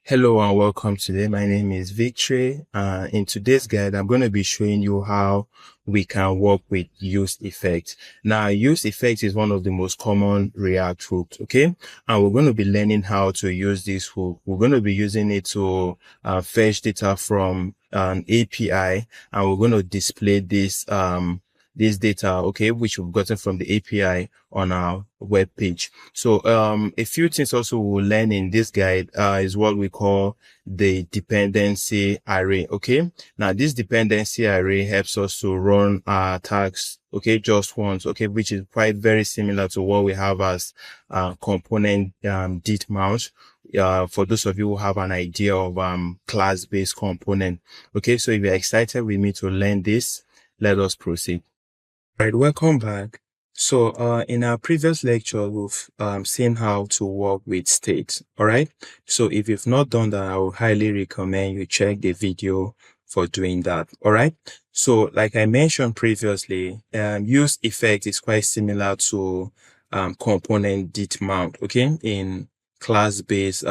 Hello and welcome today. My name is Victory. In today's guide, I'm going to be showing you how we can work with use effect. Now, use effect is one of the most common React hooks, okay? And we're going to be learning how to use this hook. We're going to be using it to fetch data from an API, and we're going to display this data, okay, which we've gotten from the API on our web page. So a few things also we'll learn in this guide is what we call the dependency array. Okay, now this dependency array helps us to run our tags, okay, just once, okay, which is quite very similar to what we have as component dit mount. For those of you who have an idea of class-based component. Okay, so if you're excited with me to learn this, let us proceed. All right, welcome back. So in our previous lecture, we've seen how to work with state. All right. So if you've not done that, I would highly recommend you check the video for doing that. All right. So like I mentioned previously, use effect is quite similar to component dit mount, okay, in class-based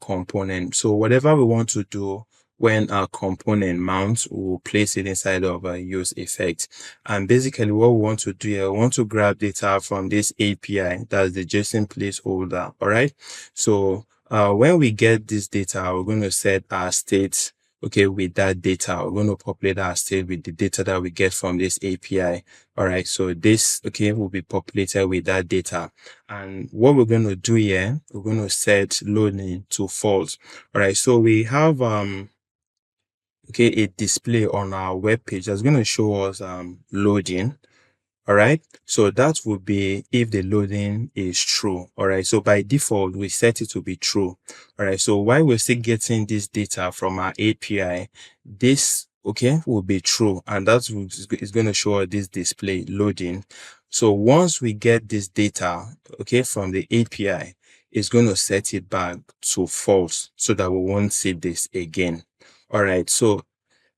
component. So whatever we want to do when our component mounts, we'll place it inside of a use effect. And basically what we want to do here, we want to grab data from this API, that's the JSON placeholder. All right. So when we get this data, we're going to set our state, okay, with that data. We're going to populate our state with the data that we get from this API. All right. So this, okay, will be populated with that data. And what we're going to do here, we're going to set loading to false. All right. So we have, okay, a display on our web page that's going to show us loading. All right, so that would be if the loading is true. All right, so by default we set it to be true. All right, so while we're still getting this data from our API, this, okay, will be true, and that is going to show us this display loading. So once we get this data, okay, from the API, it's going to set it back to false so that we won't see this again. All right, so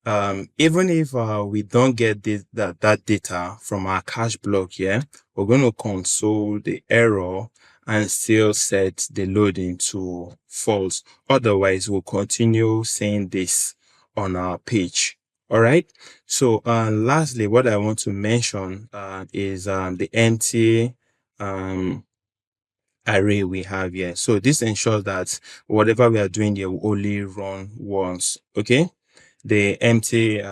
even if we don't get that data from our cache block here, we're going to console the error and still set the loading to false. Otherwise, we'll continue seeing this on our page. All right. So lastly, what I want to mention is the empty array we have here. So this ensures that whatever we are doing here will only run once. Okay. The empty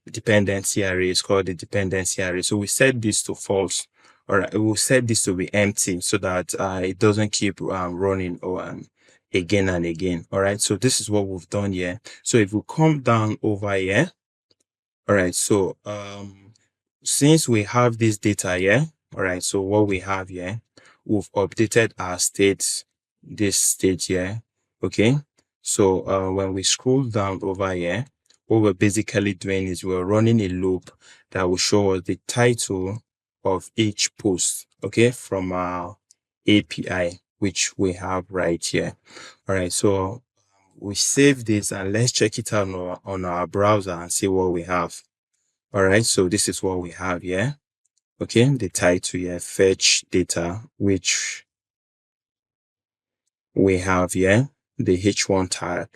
dependency array is called the dependency array. So we set this to false. All right, we'll set this to be empty so that it doesn't keep running or again and again. All right, so this is what we've done here. So if we come down over here, all right, so since we have this data here, all right, so what we have here, we've updated our state, this state here. Okay, so when we scroll down over here, what we're basically doing is we're running a loop that will show us the title of each post, okay, from our API, which we have right here. All right, so we save this and let's check it out on our browser and see what we have. All right, so this is what we have here. Okay, the title here, fetch data, which we have here, the H1 tag,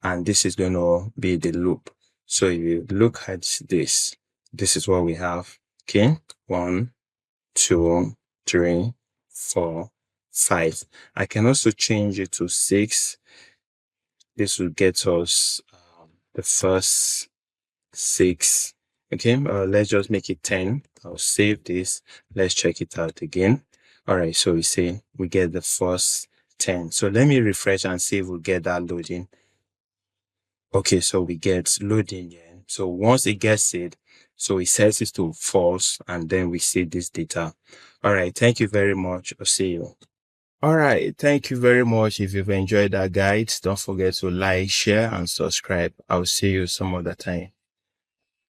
and this is going to be the loop. So if you look at this, this is what we have. Okay, 1, 2, 3, 4, 5. I can also change it to 6. This will get us the first 6. Okay, let's just make it 10. I'll save this. Let's check it out again. All right, so we say we get the first 10. So let me refresh and see if we'll get that loading. Okay, so we get loading here. So once it gets it, so it sets it to false, and then we see this data. All right, thank you very much. I'll see you. All right, thank you very much. If you've enjoyed that guide, don't forget to like, share, and subscribe. I'll see you some other time.